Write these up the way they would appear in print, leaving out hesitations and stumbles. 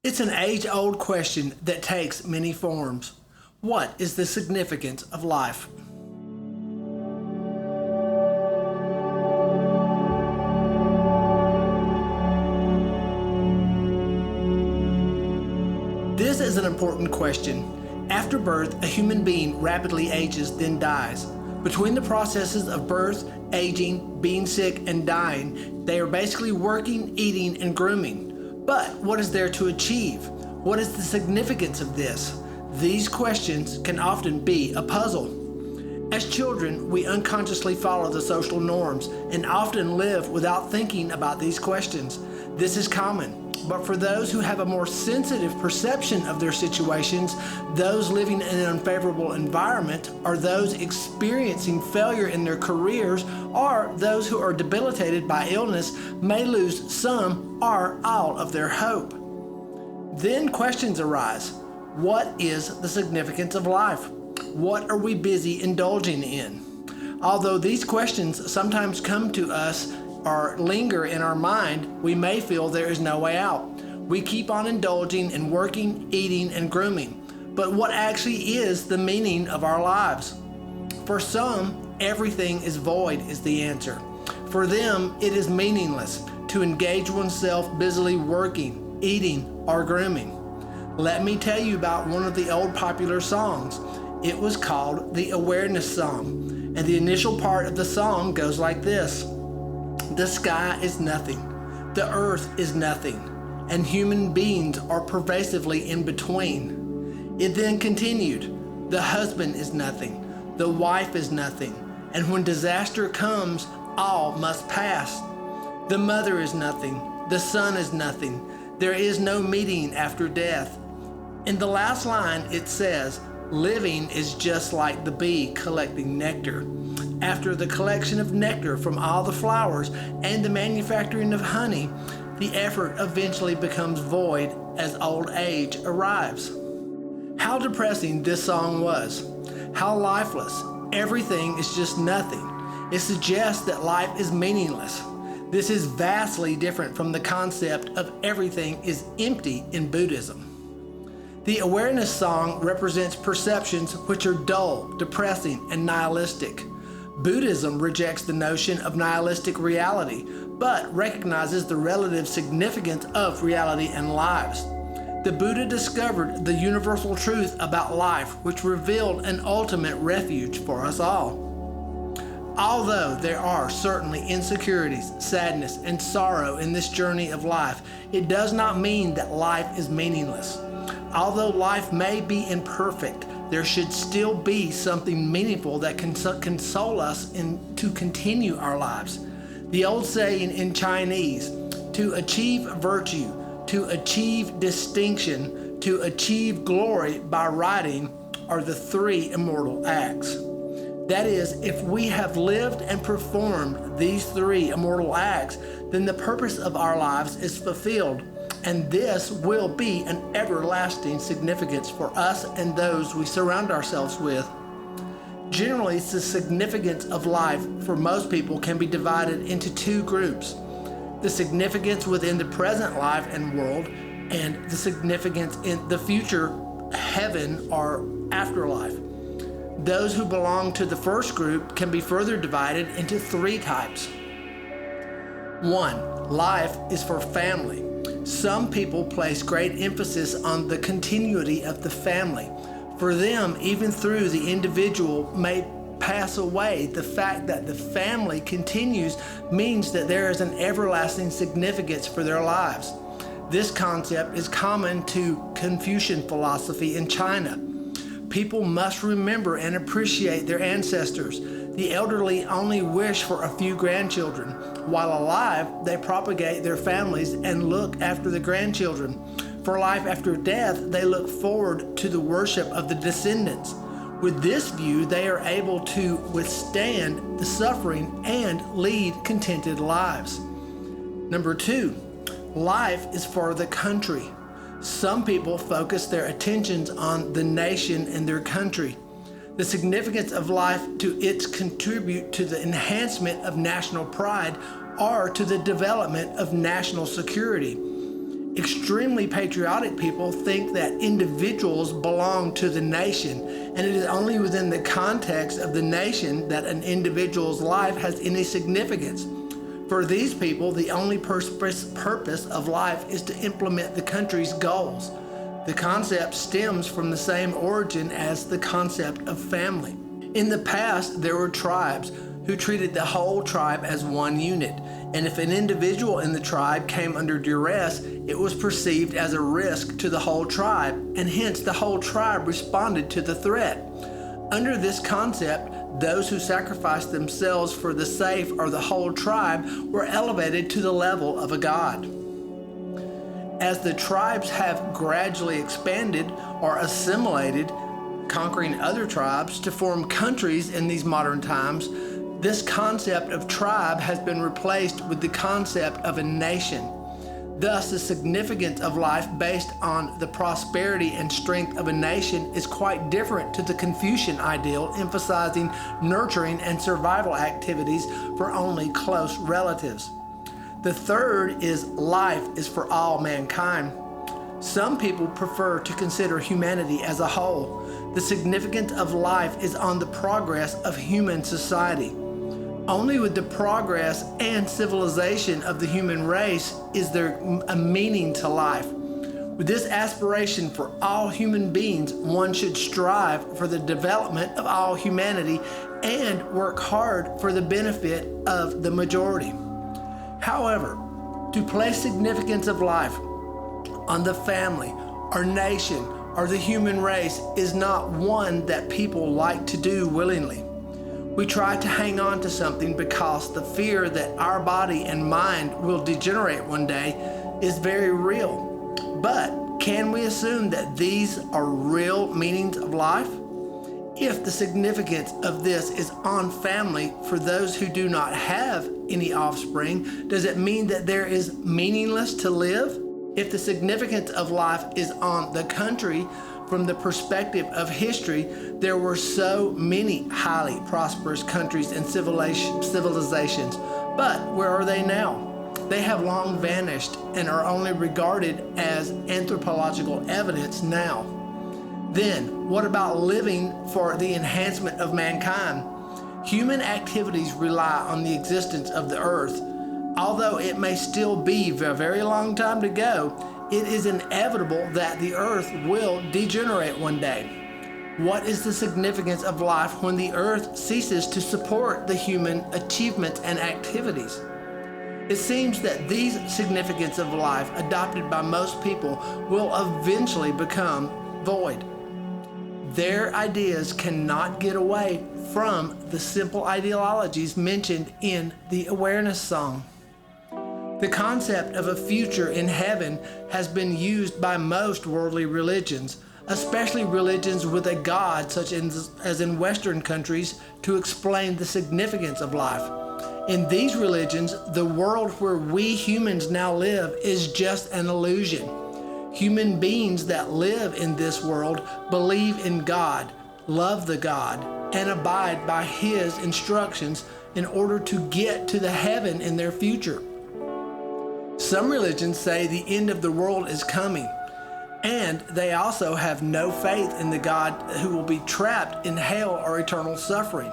It's an age-old question that takes many forms. What is the significance of life? This is an important question. After birth, a human being rapidly ages, then dies. Between the processes of birth, aging, being sick, and dying, they are basically working, eating, and grooming. But what is there to achieve? What is the significance of this? These questions can often be a puzzle. As children, we unconsciously follow the social norms and often live without thinking about these questions. This is common. But for those who have a more sensitive perception of their situations, those living in an unfavorable environment, or those experiencing failure in their careers, or those who are debilitated by illness may lose some or all of their hope. Then questions arise. What is the significance of life? What are we busy indulging in? Although these questions sometimes come to us or linger in our mind, we may feel there is no way out. We keep on indulging in working, eating, and grooming. But what actually is the meaning of our lives? For some, everything is void is the answer. For them, it is meaningless to engage oneself busily working, eating, or grooming. Let me tell you about one of the old popular songs. It was called the Awareness Song, and the initial part of the song goes like this. The sky is nothing, the earth is nothing, and human beings are pervasively in between. It then continued, the husband is nothing, the wife is nothing, and when disaster comes, all must pass. The mother is nothing, the son is nothing, there is no meeting after death. In the last line it says, living is just like the bee collecting nectar. After the collection of nectar from all the flowers and the manufacturing of honey, the effort eventually becomes void as old age arrives. How depressing this song was. How lifeless. Everything is just nothing. It suggests that life is meaningless. This is vastly different from the concept of everything is empty in Buddhism. The Awareness Song represents perceptions which are dull, depressing, and nihilistic. Buddhism rejects the notion of nihilistic reality, but recognizes the relative significance of reality and lives. The Buddha discovered the universal truth about life, which revealed an ultimate refuge for us all. Although there are certainly insecurities, sadness, and sorrow in this journey of life, it does not mean that life is meaningless. Although life may be imperfect, there should still be something meaningful that can console us to continue our lives. The old saying in Chinese, to achieve virtue, to achieve distinction, to achieve glory by writing, are the three immortal acts. That is, if we have lived and performed these three immortal acts, then the purpose of our lives is fulfilled. And this will be an everlasting significance for us and those we surround ourselves with. Generally, the significance of life for most people can be divided into two groups. The significance within the present life and world, and the significance in the future heaven or afterlife. Those who belong to the first group can be further divided into three types. 1. Life is for family. Some people place great emphasis on the continuity of the family. For them, even through the individual may pass away, the fact that the family continues means that there is an everlasting significance for their lives. This concept is common to Confucian philosophy in China. People must remember and appreciate their ancestors. The elderly only wish for a few grandchildren. While alive, they propagate their families and look after the grandchildren. For life after death, they look forward to the worship of the descendants. With this view, they are able to withstand the suffering and lead contented lives. Number 2, life is for the country. Some people focus their attentions on the nation and their country. The significance of life to its contribute to the enhancement of national pride or to the development of national security. Extremely patriotic people think that individuals belong to the nation, and it is only within the context of the nation that an individual's life has any significance. For these people, the only purpose of life is to implement the country's goals. The concept stems from the same origin as the concept of family. In the past, there were tribes who treated the whole tribe as one unit, and if an individual in the tribe came under duress, it was perceived as a risk to the whole tribe, and hence the whole tribe responded to the threat. Under this concept, those who sacrificed themselves for the safe or the whole tribe were elevated to the level of a god. As the tribes have gradually expanded or assimilated, conquering other tribes to form countries in these modern times, this concept of tribe has been replaced with the concept of a nation. Thus, the significance of life based on the prosperity and strength of a nation is quite different to the Confucian ideal emphasizing nurturing and survival activities for only close relatives. The third is life is for all mankind. Some people prefer to consider humanity as a whole. The significance of life is on the progress of human society. Only with the progress and civilization of the human race is there a meaning to life. With this aspiration for all human beings, one should strive for the development of all humanity and work hard for the benefit of the majority. However, to place significance of life on the family, or nation, or the human race is not one that people like to do willingly. We try to hang on to something because the fear that our body and mind will degenerate one day is very real. But can we assume that these are real meanings of life? If the significance of this is on family for those who do not have any offspring, does it mean that there is meaningless to live? If the significance of life is on the country, from the perspective of history, there were so many highly prosperous countries and civilizations. But where are they now? They have long vanished and are only regarded as anthropological evidence now. Then, what about living for the enhancement of mankind? Human activities rely on the existence of the earth. Although it may still be a very long time to go, it is inevitable that the earth will degenerate one day. What is the significance of life when the earth ceases to support the human achievements and activities? It seems that these significance of life adopted by most people will eventually become void. Their ideas cannot get away from the simple ideologies mentioned in the awareness song. The concept of a future in heaven has been used by most worldly religions, especially religions with a God such as in Western countries, to explain the significance of life. In these religions, the world where we humans now live is just an illusion. Human beings that live in this world believe in God, love the God, and abide by His instructions in order to get to the heaven in their future. Some religions say the end of the world is coming, and they also have no faith in the God who will be trapped in hell or eternal suffering.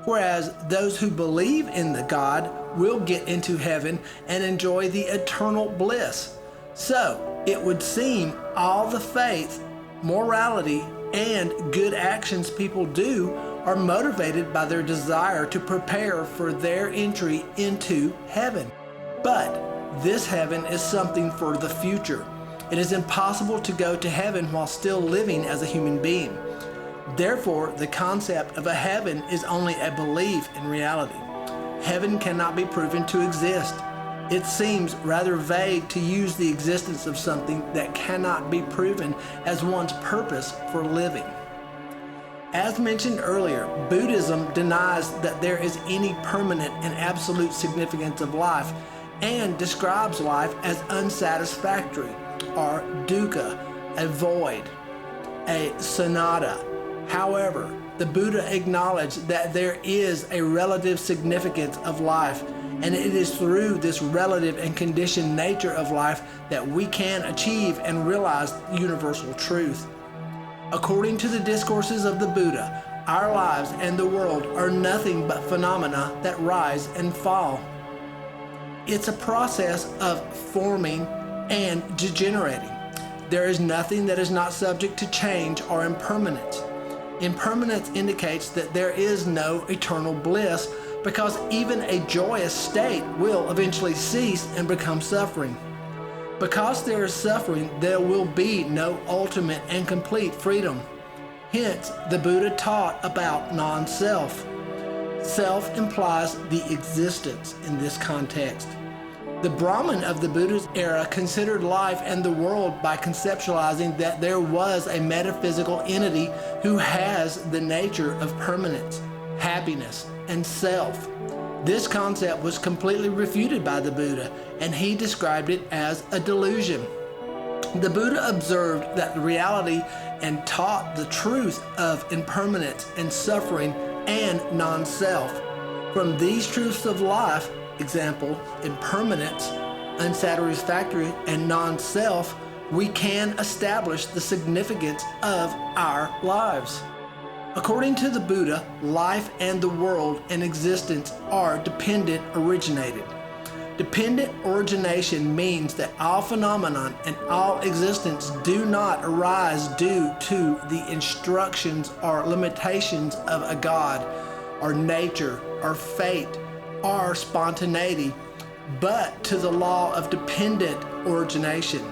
Whereas those who believe in the God will get into heaven and enjoy the eternal bliss. So it would seem all the faith, morality, and good actions people do are motivated by their desire to prepare for their entry into heaven. But this heaven is something for the future. It is impossible to go to heaven while still living as a human being. Therefore, the concept of a heaven is only a belief in reality. Heaven cannot be proven to exist. It seems rather vague to use the existence of something that cannot be proven as one's purpose for living. As mentioned earlier, Buddhism denies that there is any permanent and absolute significance of life and describes life as unsatisfactory, or dukkha, a void, a sunnata. However, the Buddha acknowledged that there is a relative significance of life, and it is through this relative and conditioned nature of life that we can achieve and realize universal truth. According to the discourses of the Buddha, our lives and the world are nothing but phenomena that rise and fall. It's a process of forming and degenerating. There is nothing that is not subject to change or impermanence. Impermanence indicates that there is no eternal bliss, because even a joyous state will eventually cease and become suffering. Because there is suffering, there will be no ultimate and complete freedom. Hence, the Buddha taught about non-self. Self implies the existence in this context. The Brahmin of the Buddha's era considered life and the world by conceptualizing that there was a metaphysical entity who has the nature of permanence, happiness, and self. This concept was completely refuted by the Buddha, and he described it as a delusion. The Buddha observed that the reality and taught the truth of impermanence and suffering and non-self. From these truths of life, example, impermanence, unsatisfactory, and non-self, we can establish the significance of our lives. According to the Buddha, life and the world and existence are dependent originated. Dependent origination means that all phenomenon and all existence do not arise due to the instructions or limitations of a God, or nature, or fate, or spontaneity, but to the law of dependent origination.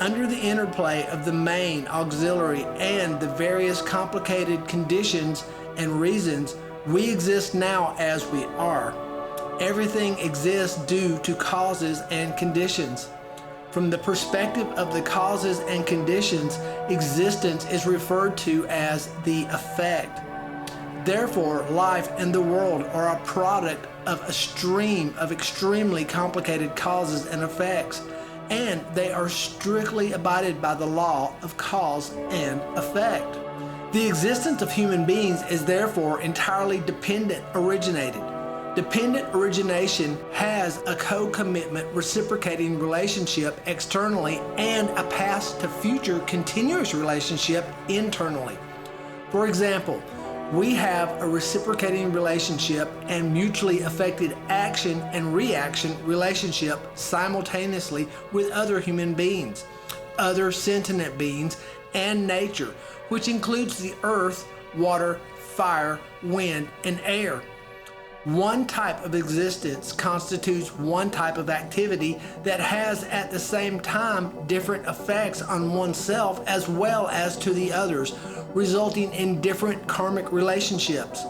Under the interplay of the main, auxiliary, and the various complicated conditions and reasons, we exist now as we are. Everything exists due to causes and conditions. From the perspective of the causes and conditions, existence is referred to as the effect. Therefore, life and the world are a product of a stream of extremely complicated causes and effects, and they are strictly abided by the law of cause and effect. The existence of human beings is therefore entirely dependent originated. Dependent origination has a co-commitment reciprocating relationship externally and a past to future continuous relationship internally. For example, we have a reciprocating relationship and mutually affected action and reaction relationship simultaneously with other human beings, other sentient beings, and nature, which includes the earth, water, fire, wind, and air. One type of existence constitutes one type of activity that has at the same time different effects on oneself as well as to the others, resulting in different karmic relationships.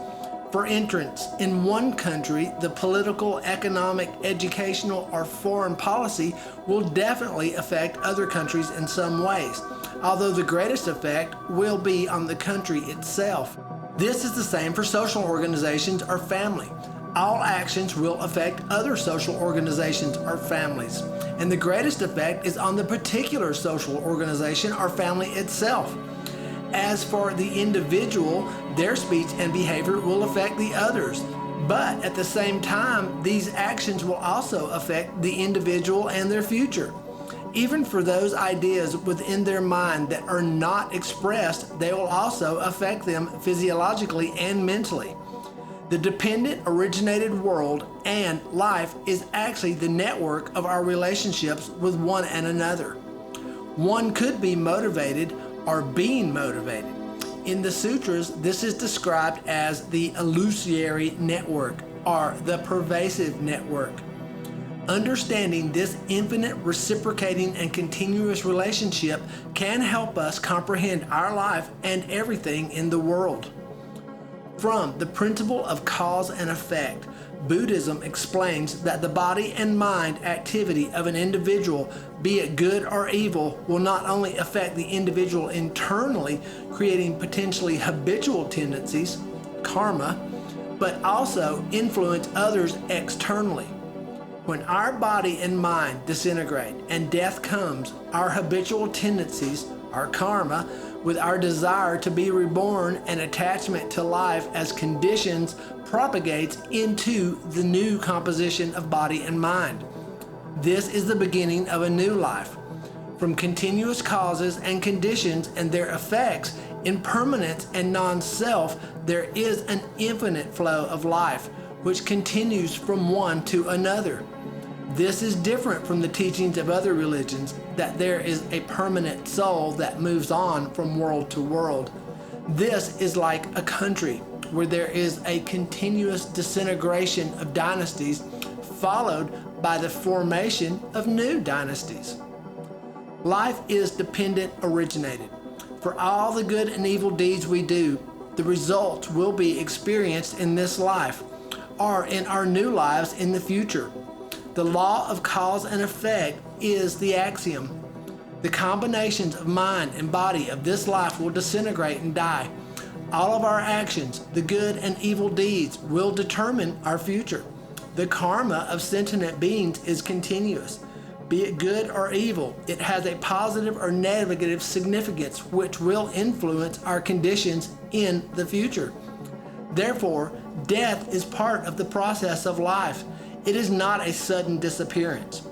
For instance, in one country, the political, economic, educational, or foreign policy will definitely affect other countries in some ways, although the greatest effect will be on the country itself. This is the same for social organizations or family. All actions will affect other social organizations or families, and the greatest effect is on the particular social organization or family itself. As for the individual, their speech and behavior will affect the others, but at the same time, these actions will also affect the individual and their future. Even for those ideas within their mind that are not expressed, they will also affect them physiologically and mentally. The dependent originated world and life is actually the network of our relationships with one and another. One could be motivated or being motivated. In the sutras, this is described as the illusory network or the pervasive network. Understanding this infinite, reciprocating, and continuous relationship can help us comprehend our life and everything in the world. From the principle of cause and effect, Buddhism explains that the body and mind activity of an individual, be it good or evil, will not only affect the individual internally, creating potentially habitual tendencies, karma, but also influence others externally. When our body and mind disintegrate and death comes, our habitual tendencies, our karma, with our desire to be reborn and attachment to life as conditions propagates into the new composition of body and mind. This is the beginning of a new life. From continuous causes and conditions and their effects, impermanence and non-self, there is an infinite flow of life, which continues from one to another. This is different from the teachings of other religions, that there is a permanent soul that moves on from world to world. This is like a country where there is a continuous disintegration of dynasties, followed by the formation of new dynasties. Life is dependent originated. For all the good and evil deeds we do, the results will be experienced in this life or in our new lives in the future. The law of cause and effect is the axiom. The combinations of mind and body of this life will disintegrate and die. All of our actions, the good and evil deeds, will determine our future. The karma of sentient beings is continuous. Be it good or evil, it has a positive or negative significance which will influence our conditions in the future. Therefore, death is part of the process of life. It is not a sudden disappearance.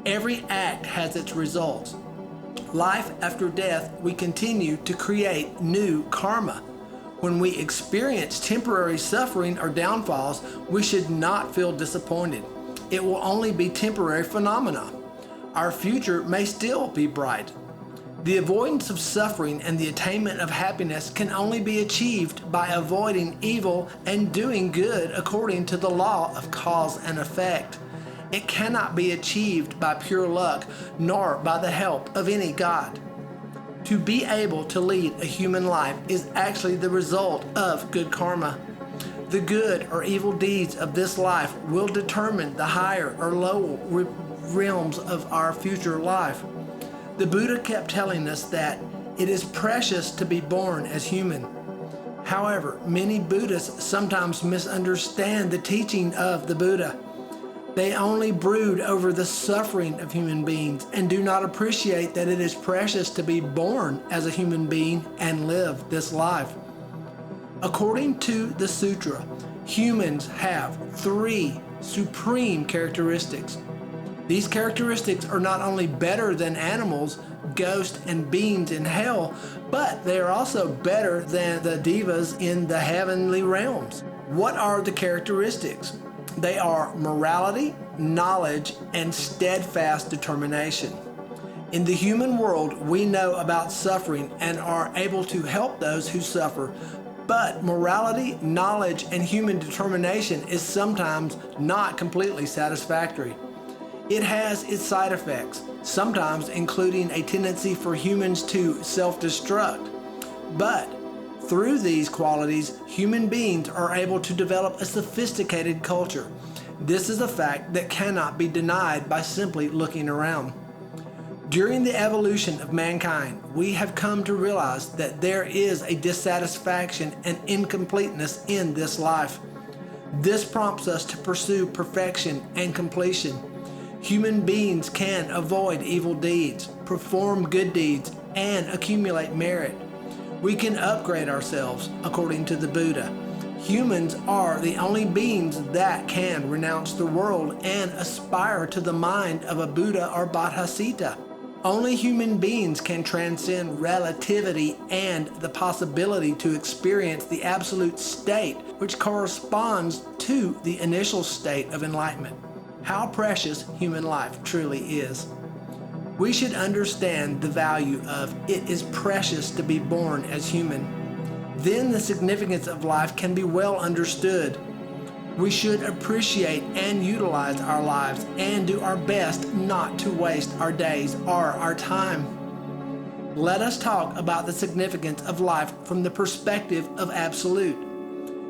Every act has its results. Life after death, we continue to create new karma. When we experience temporary suffering or downfalls, we should not feel disappointed. It will only be temporary phenomena. Our future may still be bright. The avoidance of suffering and the attainment of happiness can only be achieved by avoiding evil and doing good according to the law of cause and effect. It cannot be achieved by pure luck, nor by the help of any god. To be able to lead a human life is actually the result of good karma. The good or evil deeds of this life will determine the higher or lower realms of our future life. The Buddha kept telling us that it is precious to be born as human. However, many Buddhists sometimes misunderstand the teaching of the Buddha. They only brood over the suffering of human beings and do not appreciate that it is precious to be born as a human being and live this life. According to the sutra, humans have 3 supreme characteristics. These characteristics are not only better than animals, ghosts, and beings in hell, but they are also better than the devas in the heavenly realms. What are the characteristics? They are morality, knowledge, and steadfast determination. In the human world, we know about suffering and are able to help those who suffer, but morality, knowledge, and human determination is sometimes not completely satisfactory. It has its side effects, sometimes including a tendency for humans to self-destruct. But through these qualities, human beings are able to develop a sophisticated culture. This is a fact that cannot be denied by simply looking around. During the evolution of mankind, we have come to realize that there is a dissatisfaction and incompleteness in this life. This prompts us to pursue perfection and completion. Human beings can avoid evil deeds, perform good deeds, and accumulate merit. We can upgrade ourselves, according to the Buddha. Humans are the only beings that can renounce the world and aspire to the mind of a Buddha or Bodhisattva. Only human beings can transcend relativity and the possibility to experience the absolute state, which corresponds to the initial state of enlightenment. How precious human life truly is. We should understand the value of it is precious to be born as human. Then the significance of life can be well understood. We should appreciate and utilize our lives and do our best not to waste our days or our time. Let us talk about the significance of life from the perspective of absolute.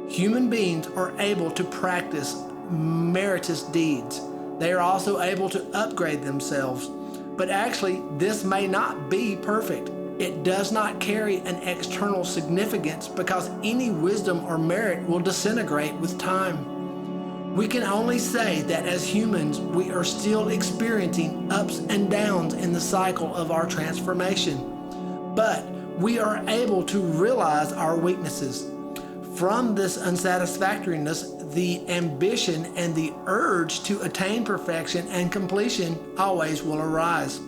Human beings are able to practice meritorious deeds. They are also able to upgrade themselves. But actually, this may not be perfect. It does not carry an external significance because any wisdom or merit will disintegrate with time. We can only say that as humans, we are still experiencing ups and downs in the cycle of our transformation. but we are able to realize our weaknesses. From this unsatisfactoriness, the ambition and the urge to attain perfection and completion always will arise.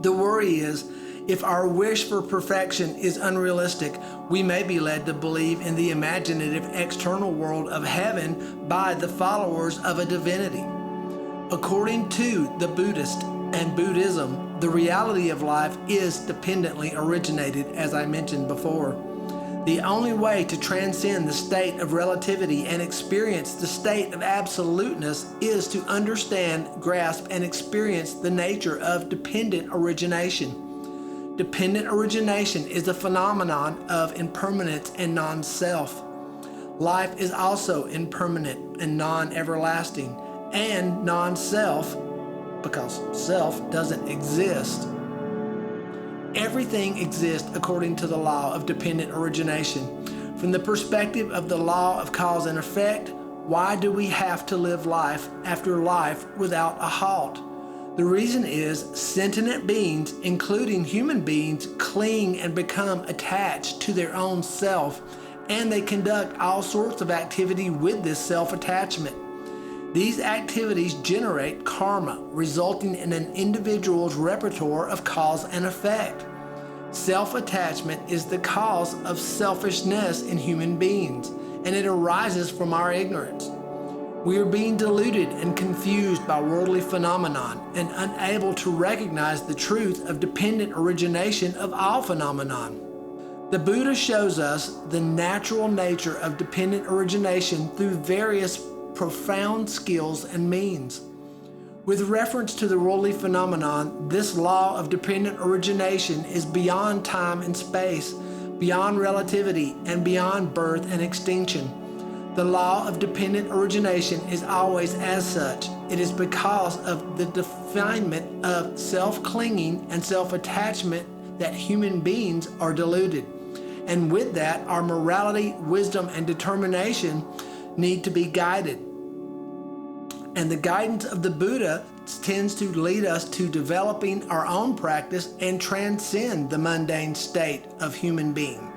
The worry is, if our wish for perfection is unrealistic, we may be led to believe in the imaginative external world of heaven by the followers of a divinity. According to the Buddhist and Buddhism, the reality of life is dependently originated, as I mentioned before. The only way to transcend the state of relativity and experience the state of absoluteness is to understand, grasp, and experience the nature of dependent origination. Dependent origination is a phenomenon of impermanence and non-self. Life is also impermanent and non-everlasting and non-self because self doesn't exist. Everything exists according to the law of dependent origination. From the perspective of the law of cause and effect, why do we have to live life after life without a halt? The reason is sentient beings, including human beings, cling and become attached to their own self, and they conduct all sorts of activity with this self-attachment. These activities generate karma, resulting in an individual's repertoire of cause and effect. Self-attachment is the cause of selfishness in human beings, and it arises from our ignorance. We are being deluded and confused by worldly phenomenon and unable to recognize the truth of dependent origination of all phenomenon. The Buddha shows us the natural nature of dependent origination through various profound skills and means. With reference to the worldly phenomenon, this law of dependent origination is beyond time and space, beyond relativity, and beyond birth and extinction. The law of dependent origination is always as such. It is because of the definement of self-clinging and self-attachment that human beings are deluded. And with that, our morality, wisdom, and determination need to be guided. And the guidance of the Buddha tends to lead us to developing our own practice and transcend the mundane state of human being.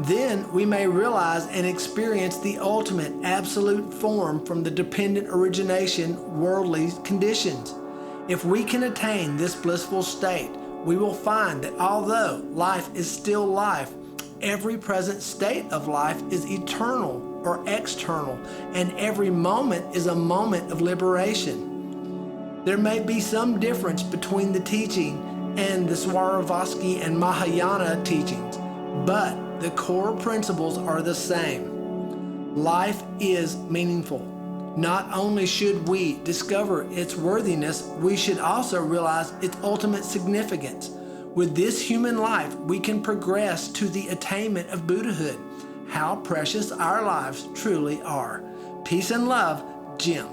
Then we may realize and experience the ultimate absolute form from the dependent origination worldly conditions. If we can attain this blissful state, we will find that although life is still life, every present state of life is eternal or external, and every moment is a moment of liberation. There may be some difference between the teaching and the Swarovski and Mahayana teachings, but the core principles are the same. Life is meaningful. Not only should we discover its worthiness, we should also realize its ultimate significance. With this human life, we can progress to the attainment of Buddhahood. How precious our lives truly are. Peace and love, Jim.